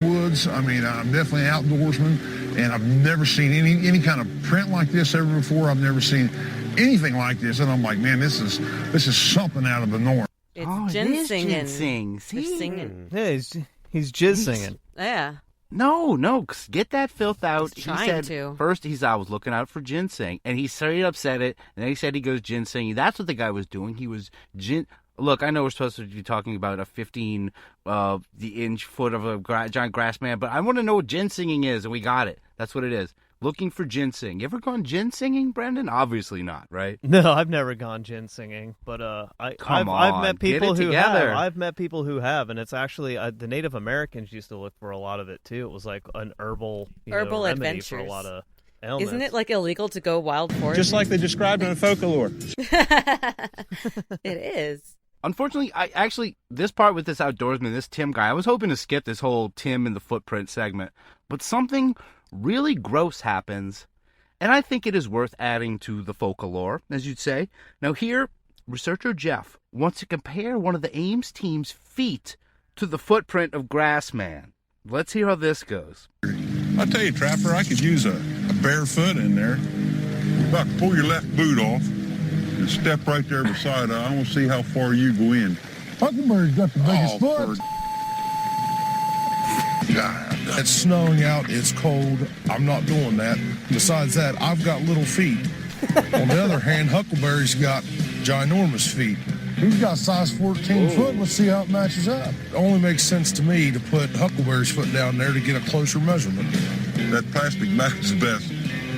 woods. I mean, I'm definitely an outdoorsman, and I've never seen any kind of print like this ever before. I've never seen anything like this, and I'm like, man, this is something out of the norm. It's ginseng. See? Singing. Yeah, he's jizz singing. Yeah. No, get that filth out. He's he trying said to. First I was looking out for ginseng, and he straight up said it, and then he said he goes ginseng. That's what the guy was doing. He was Look, I know we're supposed to be talking about a 15 inch foot of a giant grass man, but I want to know what ginsenging is, and we got it. That's what it is. Looking for ginseng. You ever gone ginsenging, Brendan? Obviously not, right? No, I've never gone ginsenging, but I've met people who have. I've met people who have, and it's actually the Native Americans used to look for a lot of it too. It was like an herbal remedy adventures for a lot of ailments. Isn't it like illegal to go wild forest? Just like they described in the folklore. It is. Unfortunately, this part with this outdoorsman, this Tim guy, I was hoping to skip this whole Tim in the footprint segment, but something really gross happens, and I think it is worth adding to the folklore, as you'd say. Now here, researcher Jeff wants to compare one of the Ames team's feet to the footprint of Grassman. Let's hear how this goes. I tell you, Trapper, I could use a bare foot in there. Buck, pull your left boot off and step right there beside her. I want to see how far you go in. Huckleberry's got the biggest foot. It's snowing out. It's cold. I'm not doing that. Besides that, I've got little feet. On the other hand, Huckleberry's got ginormous feet. He's got size 14 foot. Let's see how it matches up. It only makes sense to me to put Huckleberry's foot down there to get a closer measurement. That plastic bag's the best,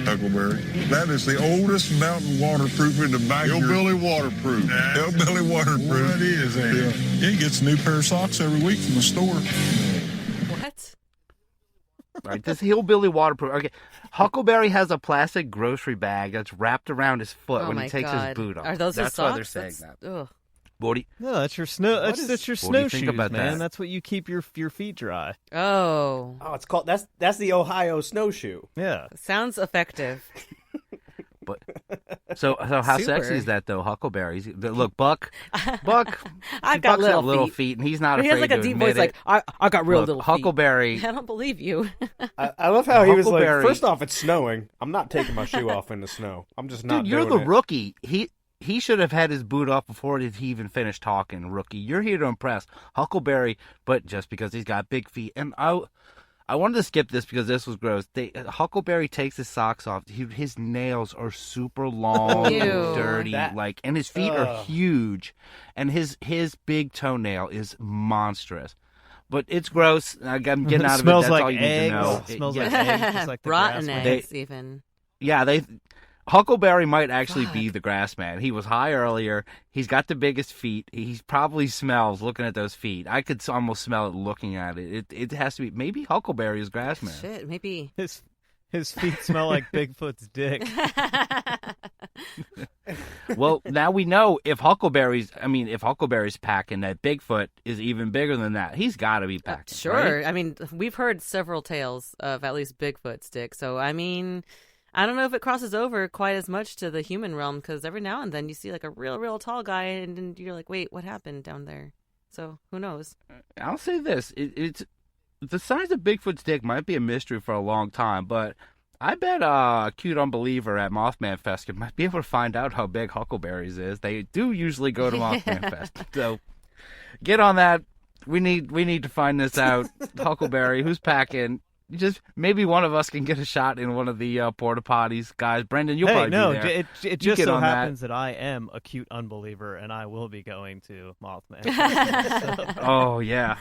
Huckleberry. That is the oldest mountain waterproof in the back. Hillbilly waterproof. Hillbilly waterproof. Well, that is, ain't it? Yeah, he gets a new pair of socks every week from the store. What? All right, this hillbilly waterproof. Okay, Huckleberry has a plastic grocery bag that's wrapped around his foot when he takes his boot off. Are those his That's socks? why they're saying that. Ugh. No, that's your snow. That's your what do you think snowshoes, about man. that? That's what you keep your feet dry. Oh. Oh, it's called that's the Ohio snowshoe. Yeah. Sounds effective. But so how Super. sexy is that though? Huckleberries. Look, Buck. I've Buck's got got little feet, and he's not He afraid has like a to deep admit voice, like I got real Look, little feet. Huckleberry. I don't believe you. I love how he was like, Huckleberry- first off, it's snowing. I'm not taking my shoe off in the snow. I'm just not Dude, you're doing the it. rookie. He should have had his boot off before he even finished talking, rookie. You're here to impress. Huckleberry, but just because he's got big feet. And I wanted to skip this because this was gross. Huckleberry takes his socks off. His nails are super long, Ew. dirty, and his feet are huge. And his big toenail is monstrous. But it's gross. I'm getting out of it. Smells That's like all you eggs. need to know. Smells like eggs, just like the Rotten grass eggs, even. Yeah, Huckleberry might actually be the grass man. He was high earlier. He's got the biggest feet. He probably smells looking at those feet. I could almost smell it looking at it. It has to be. Maybe Huckleberry is grass man. Shit, maybe. His feet smell like Bigfoot's dick. Well, now we know if Huckleberry's packing, that Bigfoot is even bigger than that. He's got to be packing. Sure. Right? I mean, we've heard several tales of at least Bigfoot's dick. So, I mean, I don't know if it crosses over quite as much to the human realm because every now and then you see like a real tall guy and you're like, wait, what happened down there? So, who knows? I'll say this. It's the size of Bigfoot's dick might be a mystery for a long time, but I bet a cute unbeliever at Mothman Fest might be able to find out how big Huckleberry's is. They do usually go to Mothman Fest. So get on that. We need to find this out. Huckleberry, who's packing? Just maybe one of us can get a shot in one of the porta potties, guys. Brendan, you'll probably be there. It just so happens that I am a cute unbeliever, and I will be going to Mothman. So. Oh yeah.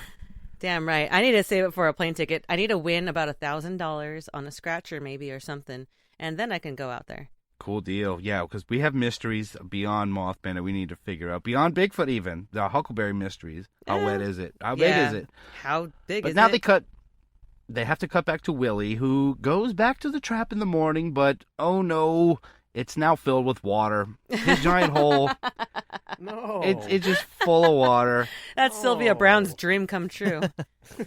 Damn right. I need to save it for a plane ticket. I need to win about $1,000 on a scratcher maybe or something, and then I can go out there. Cool deal. Yeah, because we have mysteries beyond Mothman that we need to figure out. Beyond Bigfoot even. The Huckleberry mysteries. How wet is it? How big is it? How big is it? But now they have to cut back to Willie, who goes back to the trap in the morning, but oh no, it's now filled with water. His giant hole. No. It's just full of water. That's Sylvia Brown's dream come true.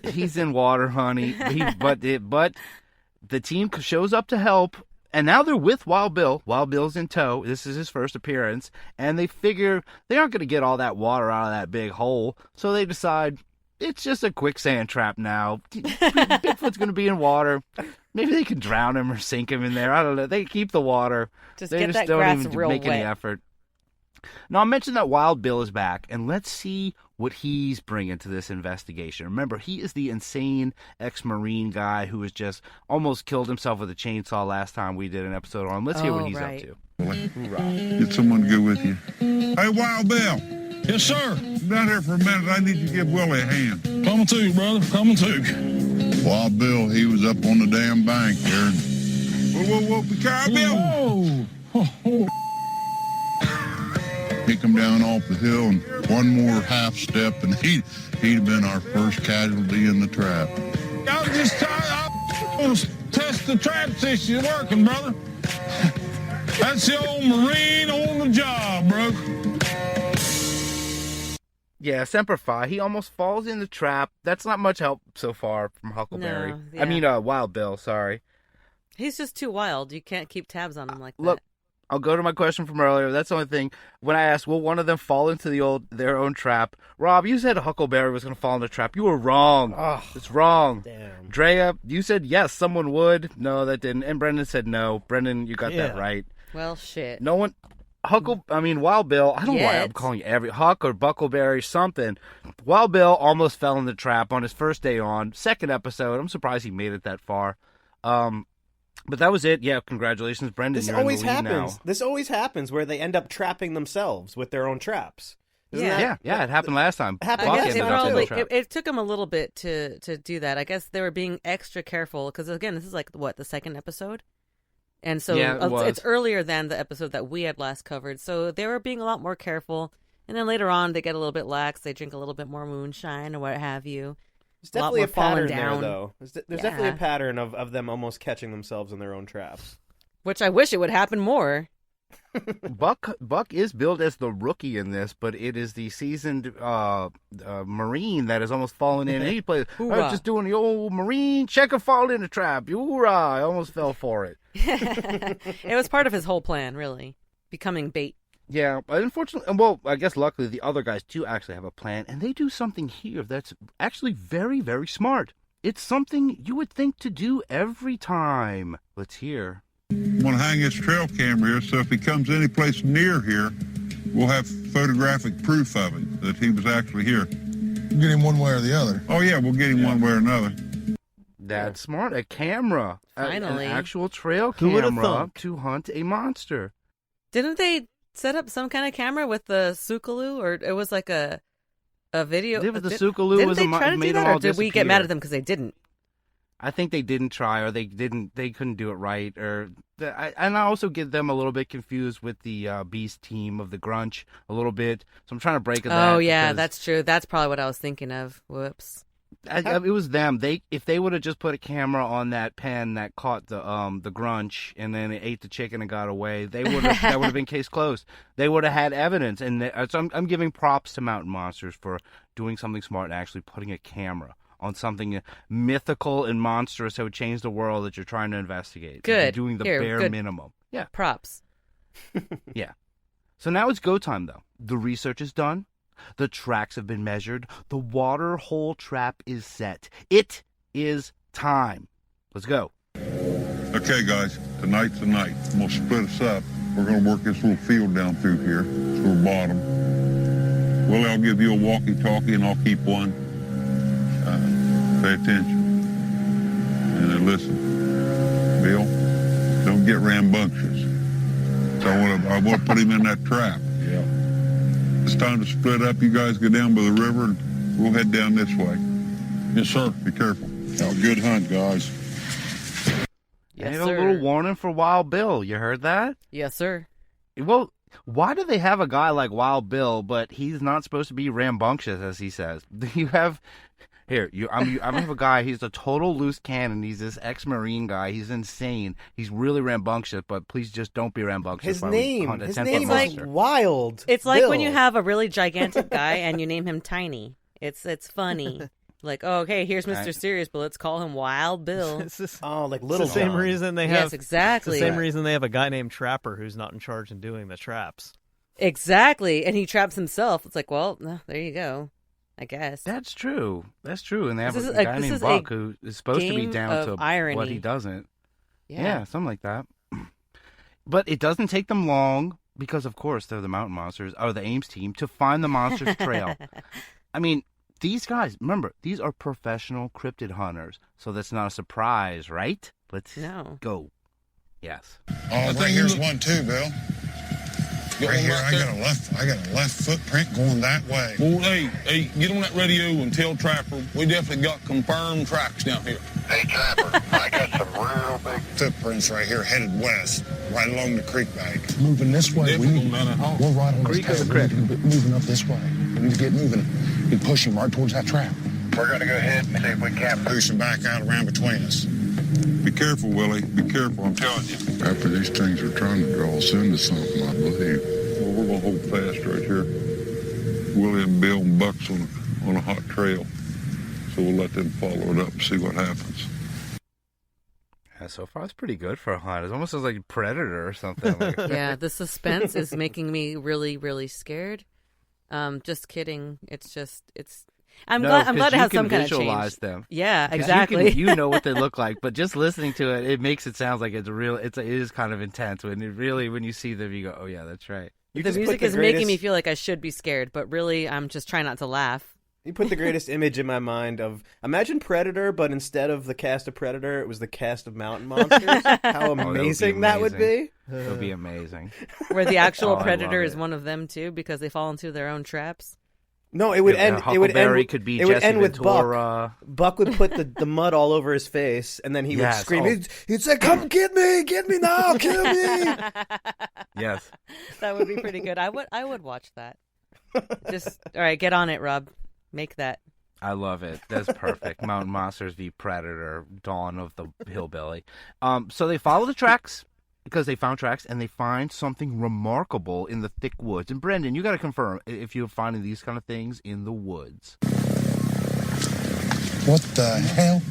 He's in water, honey. But the team shows up to help, and now they're with Wild Bill. Wild Bill's in tow. This is his first appearance, and they figure they aren't going to get all that water out of that big hole, so they decide it's just a quicksand trap now. Bigfoot's going to be in water. Maybe they can drown him or sink him in there. I don't know. They keep the water. They just don't even make any effort. Now, I mentioned that Wild Bill is back, and let's see what he's bringing to this investigation. Remember, he is the insane ex-Marine guy who has just almost killed himself with a chainsaw last time we did an episode on him. Let's hear what he's up to. Get someone to go with you. Hey, Wild Bill. Yes, sir. Come down here for a minute. I need you to give Willie a hand. Coming to you, brother. Coming to you. Wild Bill, he was up on the damn bank there. Whoa, be careful, Bill. Whoa. He come down off the hill, and one more half step, and he'd have been our first casualty in the trap. I was just trying to test the trap, see if she's working, brother. That's the old Marine on the job, bro. Yeah, Semper Fi. He almost falls in the trap. That's not much help so far from Huckleberry. No, yeah. I mean, Wild Bill, sorry. He's just too wild. You can't keep tabs on him like that. Look, I'll go to my question from earlier. That's the only thing. When I asked, will one of them fall into their own trap? Rob, you said Huckleberry was going to fall in the trap. You were wrong. Oh, it's wrong. damn. Drea, you said yes, someone would. No, that didn't. And Brendan said no. Brendan, you got that right. Well, shit. No one... Wild Bill, I don't know why I'm calling you every Huck or Buckleberry something. Wild Bill almost fell in the trap on his first day on. Second episode, I'm surprised he made it that far. But that was it. Yeah, congratulations, Brendan. This you're always in the lead happens. now. This always happens where they end up trapping themselves with their own traps. Yeah, it happened last time. I guess it took him a little bit to do that. I guess they were being extra careful because, again, this is like, the second episode? And so it's earlier than the episode that we had last covered. So they were being a lot more careful. And then later on, they get a little bit lax. They drink a little bit more moonshine or what have you. There's definitely a pattern down. there, though. There's definitely a pattern of them almost catching themselves in their own traps. Which I wish it would happen more. Buck is billed as the rookie in this, but it is the seasoned Marine that has almost fallen in. And he plays, I was just doing the old Marine, check and fall in the trap. Hoorah! I almost fell for it. It was part of his whole plan, really. Becoming bait. Yeah, but unfortunately, I guess luckily the other guys do actually have a plan, and they do something here that's actually very, very smart. It's something you would think to do every time. Let's hear. I'm going to hang this trail camera here, so if he comes any place near here, we'll have photographic proof of it, that he was actually here. Get him one way or the other. Oh, yeah, we'll get him one way or another. That's smart. A camera. Finally. An actual trail camera to hunt a monster. Didn't they set up some kind of camera with the Sukaloo, or it was like a video? The Sukaloo was made them all disappear. Or did we get mad at them because they didn't? I think they didn't try, or they couldn't do it right, and I also get them a little bit confused with the Beast team of the Grunch a little bit. So I'm trying to break it. Oh yeah, that's true. That's probably what I was thinking of. Whoops. It was them. If they would have just put a camera on that pen that caught the Grunch and then it ate the chicken and got away, that would have been case closed. They would have had evidence, and so I'm giving props to Mountain Monsters for doing something smart and actually putting a camera on something mythical and monstrous that would change the world that you're trying to investigate. Good. Doing the bare minimum. Yeah. Props. Yeah. So now it's go time, though. The research is done. The tracks have been measured. The water hole trap is set. It is time. Let's go. Okay, guys, tonight's the night. I'm going to split us up. We're going to work this little field down through here, this little bottom. Willie, I'll give you a walkie-talkie, and I'll keep one. Pay attention. And then listen. Bill, don't get rambunctious. So I want to put him in that trap. Yeah. It's time to split up. You guys go down by the river, and we'll head down this way. Yes, sir. Be careful. Have a good hunt, guys. Yes, and sir. a little warning for Wild Bill. You heard that? Yes, sir. Well, why do they have a guy like Wild Bill, but he's not supposed to be rambunctious, as he says? You have... Here, I have a guy, he's a total loose cannon. He's this ex-Marine guy. He's insane. He's really rambunctious, but please just don't be rambunctious. His name is Wild. It's like when you have a really gigantic guy and you name him Tiny. It's funny. Like, oh, okay, here's Mr. Serious, but let's call him Wild Bill. Like Little It's the same reason they have. Yes, exactly. It's the same reason they have a guy named Trapper who's not in charge of doing the traps. Exactly, and he traps himself. It's like, well, there you go. I guess. That's true. And they have This is a guy named Buck who is supposed to be game down of to irony. what he doesn't. Yeah. Yeah, something like that. But it doesn't take them long because, of course, they're the mountain monsters, or the Ames team, to find the monster's trail. I mean, these guys, remember, these are professional cryptid hunters, so that's not a surprise, right? Let's go. Yes. Oh, right here's one too, Bill. Right here, I got a left footprint going that way. Well, hey, get on that radio and tell Trapper we definitely got confirmed tracks down here. Hey, Trapper, I got some real big footprints right here headed west, right along the creek bank. Moving this way. We're right on Creek this of the path. creek. We need to be moving up this way. We need to get moving and push him right towards that trap. We're going to go ahead and see if we can't push him back out around between us. Be careful, Willie. Be careful, I'm telling you. After these things are trying to draw us into something, I believe. Well, we're going to hold fast right here. Willie and Bill and Buck's on a hot trail. So we'll let them follow it up and see what happens. Yeah, so far it's pretty good for a hunt. It almost sounds like Predator or something. Yeah, the suspense is making me really, really scared. Just kidding. I'm glad to have some kind of change. Them. Yeah, exactly. You know what they look like, but just listening to it, it makes it sound like it's real. It is kind of intense. When you see them, you go, "Oh yeah, that's right." The music is making me feel like I should be scared, but really, I'm just trying not to laugh. You put the greatest image in my mind of, imagine Predator, but instead of the cast of Predator, it was the cast of Mountain Monsters. How amazing that would be. It would be amazing. Where the actual Predator is one of them too, because they fall into their own traps. No, it would end. It would end. Could be it would Jesse end with Ventura. Buck. Buck would put the mud all over his face, and then he would scream. He'd say, "Come get me now, kill me!" Yes, that would be pretty good. I would watch that. Just all right, get on it, Rob. Make that. I love it. That's perfect. Mountain Monsters v Predator, Dawn of the Hillbilly. So they follow the tracks. Because they found tracks, and they find something remarkable in the thick woods. And Brendan, you got to confirm if you're finding these kind of things in the woods. What the hell?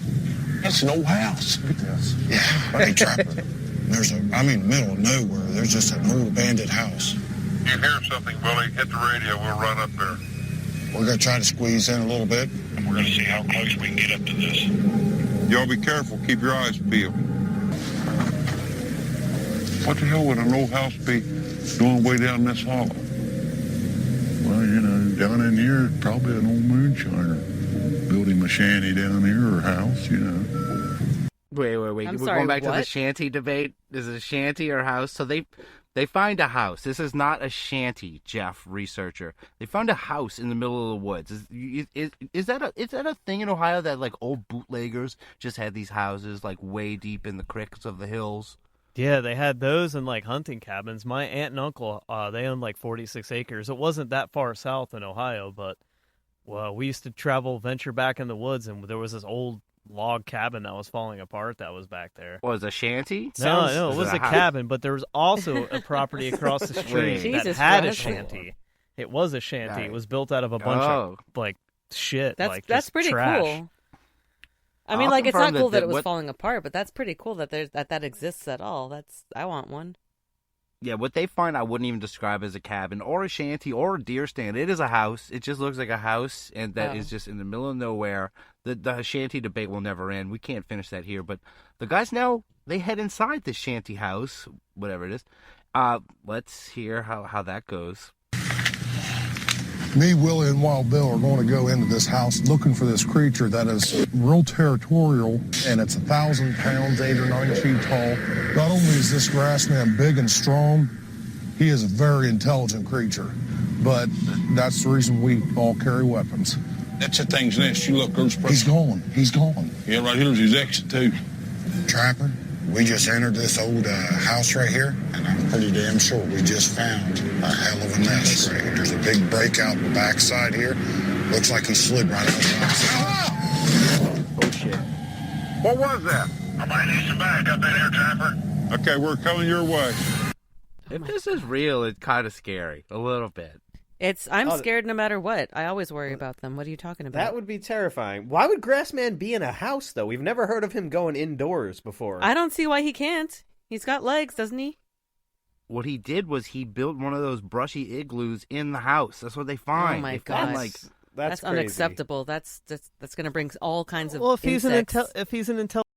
That's an old house. Yeah, hey, Trapper. I'm in the middle of nowhere. There's just an old abandoned house. You hear something, Willie? Hit the radio. We'll run up there. We're going to try to squeeze in a little bit, and we're going to see how close we can get up to this. Y'all be careful. Keep your eyes peeled. What the hell would an old house be doing way down this hollow? Well, down in here, probably an old moonshiner. Build him a shanty down here or a house, Wait. We're going back to the shanty debate. Is it a shanty or a house? So they find a house. This is not a shanty, Jeff, researcher. They found a house in the middle of the woods. Is that a thing in Ohio that like old bootleggers just had these houses like way deep in the cricks of the hills? Yeah, they had those and like hunting cabins. My aunt and uncle, they owned like 46 acres. It wasn't that far south in Ohio, but we used to venture back in the woods, and there was this old log cabin that was falling apart that was back there. Was a shanty? No, it was a cabin, but there was also a property across the street that had a shanty. It was a shanty. Right. It was built out of a bunch of like shit. That's pretty trash. Cool. I mean, it's not cool that it was falling apart, but that's pretty cool that that exists at all. I want one. Yeah, what they find I wouldn't even describe as a cabin or a shanty or a deer stand. It is a house. It just looks like a house, and that is just in the middle of nowhere. The shanty debate will never end. We can't finish that here, but the guys now, they head inside the shanty house, whatever it is. Let's hear how that goes. Me, Willie, and Wild Bill are going to go into this house looking for this creature that is real territorial, and it's 1,000 pounds, 8 or 9 feet tall. Not only is this grassman big and strong, he is a very intelligent creature, but that's the reason we all carry weapons. That's the thing's nest. You look, there's... He's gone. Yeah, right here's his exit, too. Trapper, we just entered this old house right here, and I'm pretty damn sure we just found a hell of a mess right here. There's a big breakout in the backside here. Looks like he slid right out the outside. Oh, shit. What was that? I might need some backup in here, Trapper. Okay, we're coming your way. If this is real, it's kind of scary. A little bit. I'm scared no matter what. I always worry about them. What are you talking about? That would be terrifying. Why would Grassman be in a house, though? We've never heard of him going indoors before. I don't see why he can't. He's got legs, doesn't he? What he did was he built one of those brushy igloos in the house. That's what they find. Oh my God! That's crazy. unacceptable. That's going to bring all kinds of Well, if insects. he's an intelligent